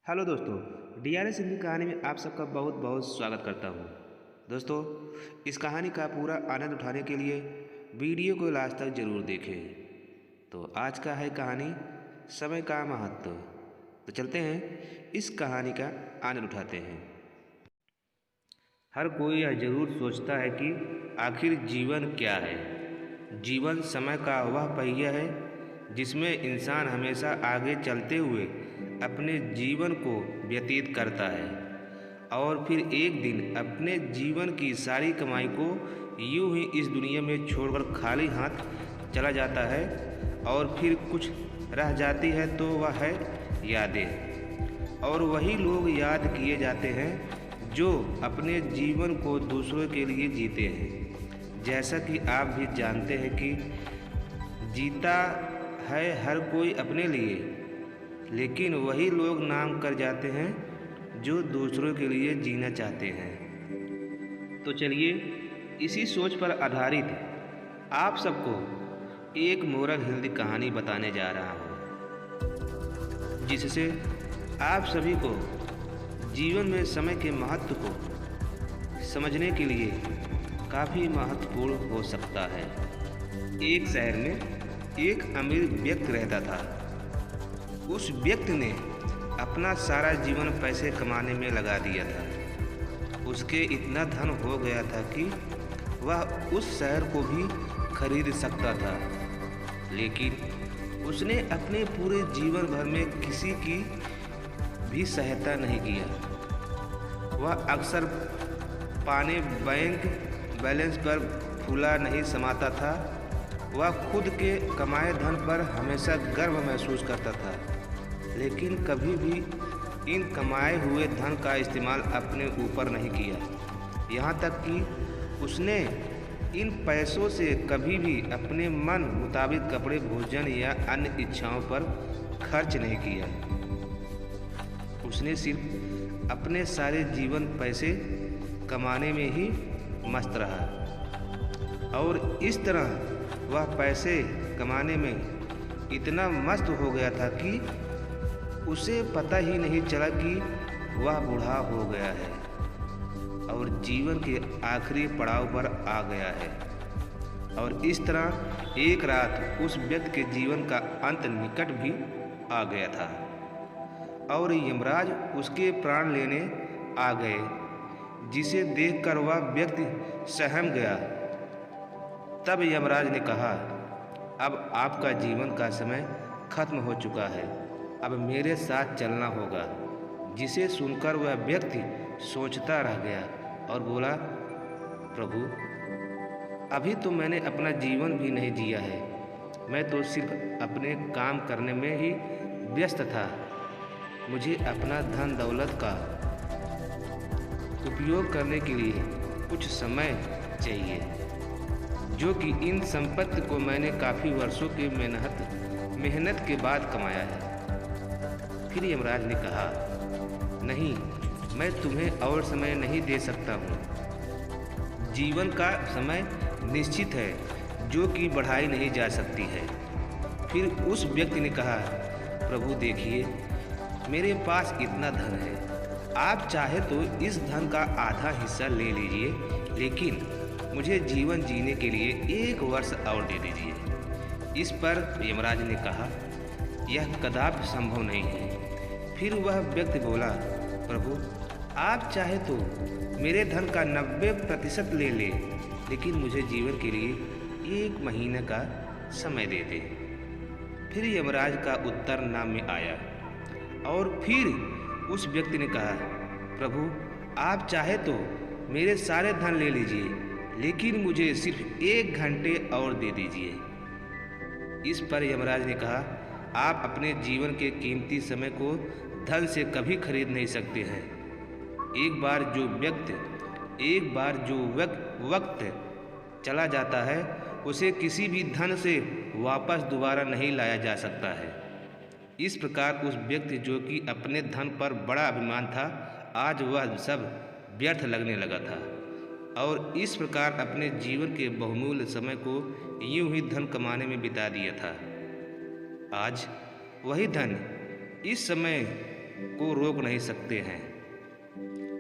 Hello दोस्तों, DRS Hindi कहानी में आप सबका बहुत बहुत स्वागत करता हूँ। दोस्तों, इस कहानी का पूरा आनंद उठाने के लिए वीडियो को लास्ट तक ज़रूर देखें। तो आज का है कहानी समय का महत्व। तो चलते हैं इस कहानी का आनंद उठाते हैं। हर कोई यह ज़रूर सोचता है कि आखिर जीवन क्या है। जीवन समय का वह पहिया है जिसमें इंसान हमेशा आगे चलते हुए अपने जीवन को व्यतीत करता है और फिर एक दिन अपने जीवन की सारी कमाई को यूं ही इस दुनिया में छोड़कर खाली हाथ चला जाता है और फिर कुछ रह जाती है तो वह है यादें। और वही लोग याद किए जाते हैं जो अपने जीवन को दूसरों के लिए जीते हैं। जैसा कि आप भी जानते हैं कि जीता है हर कोई अपने लिए, लेकिन वही लोग नाम कर जाते हैं जो दूसरों के लिए जीना चाहते हैं। तो चलिए इसी सोच पर आधारित आप सबको एक मोरल हिंदी कहानी बताने जा रहा हूँ, जिससे आप सभी को जीवन में समय के महत्व को समझने के लिए काफ़ी महत्वपूर्ण हो सकता है। एक शहर में एक अमीर व्यक्ति रहता था। उस व्यक्ति ने अपना सारा जीवन पैसे कमाने में लगा दिया था। उसके इतना धन हो गया था कि वह उस शहर को भी खरीद सकता था, लेकिन उसने अपने पूरे जीवन भर में किसी की भी सहायता नहीं किया। वह अक्सर पाने बैंक बैलेंस पर फूला नहीं समाता था। वह खुद के कमाए धन पर हमेशा गर्व महसूस करता था, लेकिन कभी भी इन कमाए हुए धन का इस्तेमाल अपने ऊपर नहीं किया। यहाँ तक कि उसने इन पैसों से कभी भी अपने मन मुताबिक कपड़े, भोजन या अन्य इच्छाओं पर खर्च नहीं किया। उसने सिर्फ अपने सारे जीवन पैसे कमाने में ही मस्त रहा और इस तरह वह पैसे कमाने में इतना मस्त हो गया था कि उसे पता ही नहीं चला कि वह बूढ़ा हो गया है और जीवन के आखिरी पड़ाव पर आ गया है। और इस तरह एक रात उस व्यक्ति के जीवन का अंत निकट भी आ गया था और यमराज उसके प्राण लेने आ गए, जिसे देखकर वह व्यक्ति सहम गया। तब यमराज ने कहा, अब आपका जीवन का समय खत्म हो चुका है, अब मेरे साथ चलना होगा। जिसे सुनकर वह व्यक्ति सोचता रह गया और बोला, प्रभु, अभी तो मैंने अपना जीवन भी नहीं जिया है। मैं तो सिर्फ अपने काम करने में ही व्यस्त था। मुझे अपना धन दौलत का उपयोग करने के लिए कुछ समय चाहिए, जो कि इन संपत्ति को मैंने काफ़ी वर्षों की मेहनत के बाद कमाया है। फिर यमराज ने कहा, नहीं, मैं तुम्हें और समय नहीं दे सकता हूँ। जीवन का समय निश्चित है, जो कि बढ़ाई नहीं जा सकती है। फिर उस व्यक्ति ने कहा, प्रभु देखिए, मेरे पास इतना धन है, आप चाहे तो इस धन का आधा हिस्सा ले लीजिए, लेकिन मुझे जीवन जीने के लिए 1 वर्ष और दे दीजिए। इस पर यमराज ने कहा, यह कदापि संभव नहीं है। फिर वह व्यक्ति बोला, प्रभु, आप चाहे तो मेरे धन का 90% ले ले, लेकिन मुझे जीवन के लिए 1 महीने का समय दे दे। फिर यमराज का उत्तर ना में आया और फिर उस व्यक्ति ने कहा, प्रभु, आप चाहे तो मेरे सारे धन ले लीजिए, लेकिन मुझे सिर्फ 1 घंटे और दे दीजिए। इस पर यमराज ने कहा, आप अपने जीवन के कीमती समय को धन से कभी खरीद नहीं सकते हैं। एक बार जो वक्त चला जाता है, उसे किसी भी धन से वापस दोबारा नहीं लाया जा सकता है। इस प्रकार उस व्यक्ति, जो कि अपने धन पर बड़ा अभिमान था, आज वह सब व्यर्थ लगने लगा था और इस प्रकार अपने जीवन के बहुमूल्य समय को यूं ही धन कमाने में बिता दिया था। आज वही धन इस समय को रोक नहीं सकते हैं।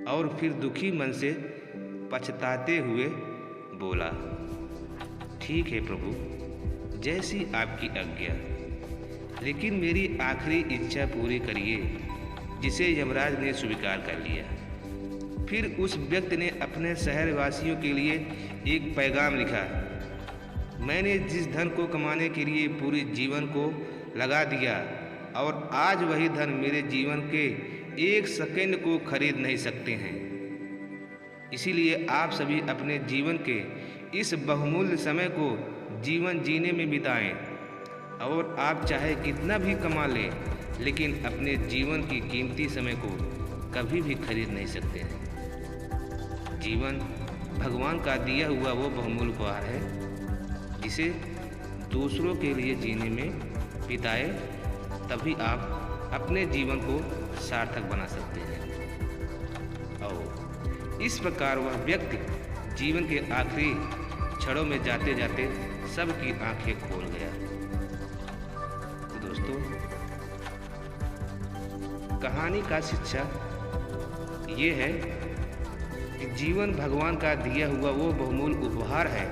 और फिर दुखी मन से पछताते हुए बोला, ठीक है प्रभु, जैसी आपकी आज्ञा, लेकिन मेरी आखिरी इच्छा पूरी करिए, जिसे यमराज ने स्वीकार कर लिया। फिर उस व्यक्ति ने अपने शहर वासियों के लिए एक पैगाम लिखा, मैंने जिस धन को कमाने के लिए पूरे जीवन को लगा दिया और आज वही धन मेरे जीवन के एक सेकंड को खरीद नहीं सकते हैं। इसीलिए आप सभी अपने जीवन के इस बहुमूल्य समय को जीवन जीने में बिताएं। और आप चाहे कितना भी कमा लें, लेकिन अपने जीवन की कीमती समय को कभी भी खरीद नहीं सकते हैं। जीवन भगवान का दिया हुआ वो बहुमूल्य उपहार है, जिसे दूसरों के लिए जीने में बिताए, तभी आप अपने जीवन को सार्थक बना सकते हैं। और इस प्रकार वह व्यक्ति जीवन के आखिरी क्षणों में जाते जाते सबकी आंखें खोल गया। तो दोस्तों, कहानी का शिक्षा ये है कि जीवन भगवान का दिया हुआ वो बहुमूल्य उपहार है,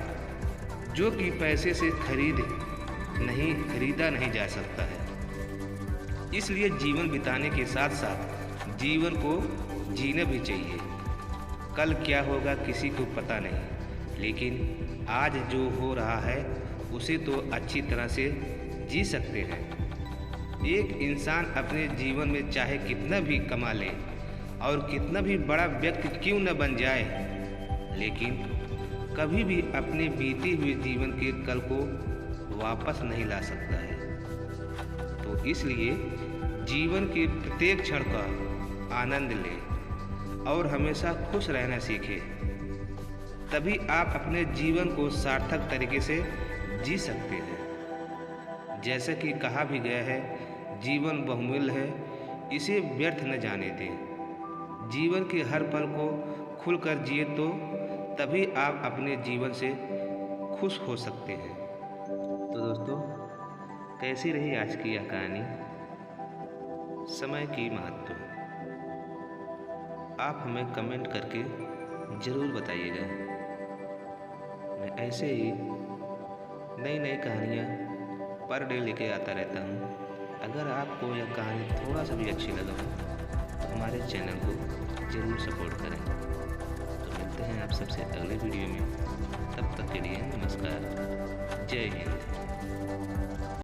जो कि पैसे से खरीदा नहीं जा सकता है। इसलिए जीवन बिताने के साथ साथ जीवन को जीना भी चाहिए। कल क्या होगा किसी को पता नहीं, लेकिन आज जो हो रहा है उसे तो अच्छी तरह से जी सकते हैं। एक इंसान अपने जीवन में चाहे कितना भी कमा ले और कितना भी बड़ा व्यक्ति क्यों न बन जाए, लेकिन कभी भी अपने बीते हुए जीवन के कल को वापस नहीं ला सकता है। तो इसलिए जीवन के प्रत्येक क्षण का आनंद लें और हमेशा खुश रहना सीखें, तभी आप अपने जीवन को सार्थक तरीके से जी सकते हैं। जैसा कि कहा भी गया है, जीवन बहुमूल्य है, इसे व्यर्थ न जाने दें। जीवन के हर पल को खुलकर जिए, तो तभी आप अपने जीवन से खुश हो सकते हैं। तो दोस्तों, कैसी रही आज की यह कहानी? समय की महत्व आप हमें कमेंट करके ज़रूर बताइएगा। मैं ऐसे ही नई नई कहानियाँ पर डे लेके आता रहता हूँ। अगर आपको यह कहानी थोड़ा सा भी अच्छी लगा हो तो हमारे चैनल को ज़रूर सपोर्ट करें। तो मिलते हैं आप सबसे अगले वीडियो में। तब तक के लिए नमस्कार। जय हिंद।